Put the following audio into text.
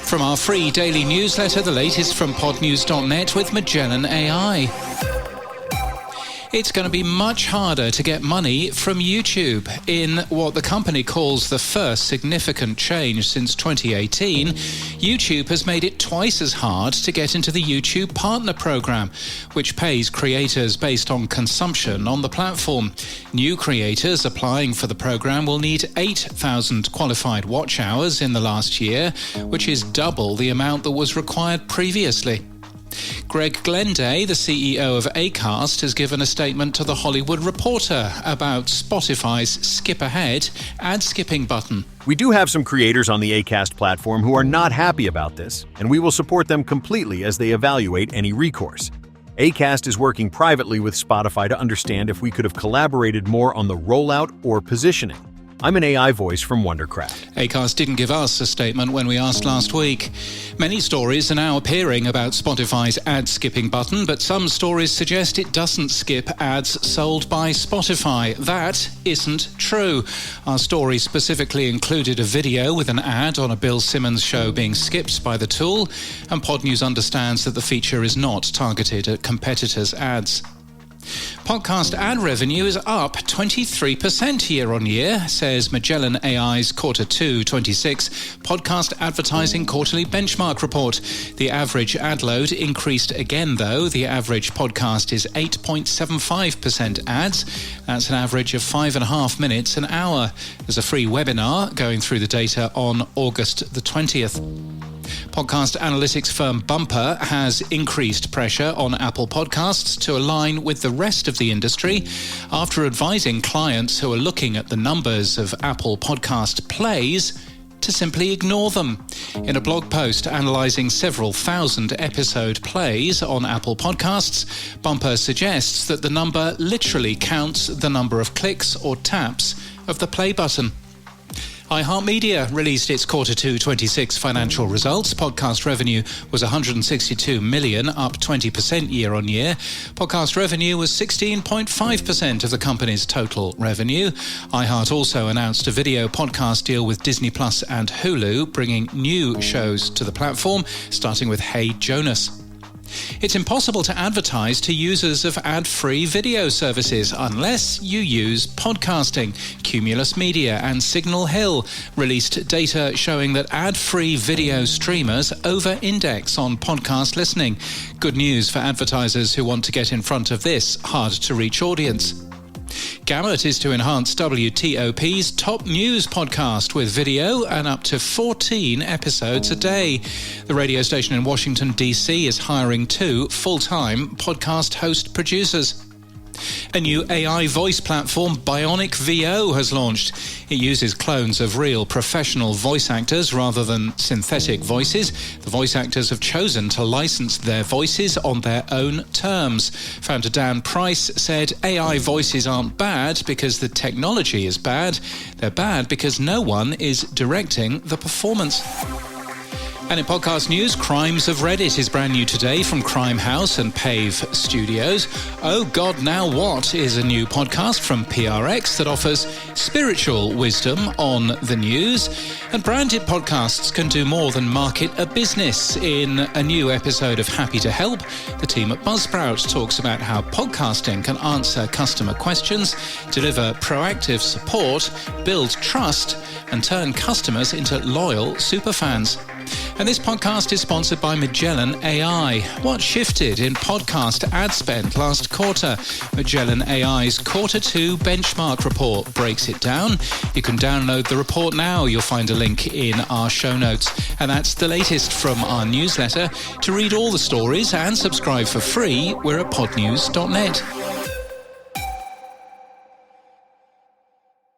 From our free daily newsletter, the latest from podnews.net with Magellan AI. It's going to be much harder to get money from YouTube. In what the company calls the first significant change since 2018, YouTube has made it twice as hard to get into the YouTube Partner Program, which pays creators based on consumption on the platform. New creators applying for the program will need 8,000 qualified watch hours in the last year, which is double the amount that was required previously. Greg Glenday, the CEO of Acast, has given a statement to The Hollywood Reporter about Spotify's skip ahead ad skipping button. We do have some creators on the Acast platform who are not happy about this, and we will support them completely as they evaluate any recourse. Acast is working privately with Spotify to understand if we could have collaborated more on the rollout or positioning. I'm an AI voice from Wondercraft. Acast didn't give us a statement when we asked last week. Many stories are now appearing about Spotify's ad-skipping button, but some stories suggest it doesn't skip ads sold by Spotify. That isn't true. Our story specifically included a video with an ad on a Bill Simmons show being skipped by the tool, and Pod News understands that the feature is not targeted at competitors' ads. Podcast ad revenue is up 23% year-on-year, says Magellan AI's Q2 26 podcast advertising quarterly benchmark report. The average ad load increased again, though. The average podcast is 8.75% ads. That's an average of 5.5 minutes an hour. There's a free webinar going through the data on August the 20th. Podcast analytics firm Bumper has increased pressure on Apple Podcasts to align with the rest of the industry after advising clients who are looking at the numbers of Apple Podcast plays to simply ignore them. In a blog post analysing several thousand episode plays on Apple Podcasts, Bumper suggests that the number literally counts the number of clicks or taps of the play button. iHeartMedia released its Q2 26 financial results. Podcast revenue was $162 million, up 20% year-on-year. Podcast revenue was 16.5% of the company's total revenue. iHeart also announced a video podcast deal with Disney Plus and Hulu, bringing new shows to the platform, starting with Hey Jonas. It's impossible to advertise to users of ad-free video services unless you use podcasting. Cumulus Media and Signal Hill released data showing that ad-free video streamers over-index on podcast listening. Good news for advertisers who want to get in front of this hard-to-reach audience. Gamut is to enhance WTOP's top news podcast with video and up to 14 episodes a day. The radio station in Washington, D.C. is hiring 2 full-time podcast host producers. A new AI voice platform, Bionic VO, has launched. It uses clones of real professional voice actors rather than synthetic voices. The voice actors have chosen to license their voices on their own terms. Founder Dan Price said AI voices aren't bad because the technology is bad. They're bad because no one is directing the performance. And in podcast news, Crimes of Reddit is brand new today from Crime House and Pave Studios. Oh God, Now What is a new podcast from PRX that offers spiritual wisdom on the news. And branded podcasts can do more than market a business. In a new episode of Happy to Help, the team at Buzzsprout talks about how podcasting can answer customer questions, deliver proactive support, build trust, and turn customers into loyal superfans. And this podcast is sponsored by Magellan AI. What shifted in podcast ad spend last quarter? Magellan AI's Q2 benchmark report breaks it down. You can download the report now. You'll find a link in our show notes. And that's the latest from our newsletter. To read all the stories and subscribe for free, we're at podnews.net.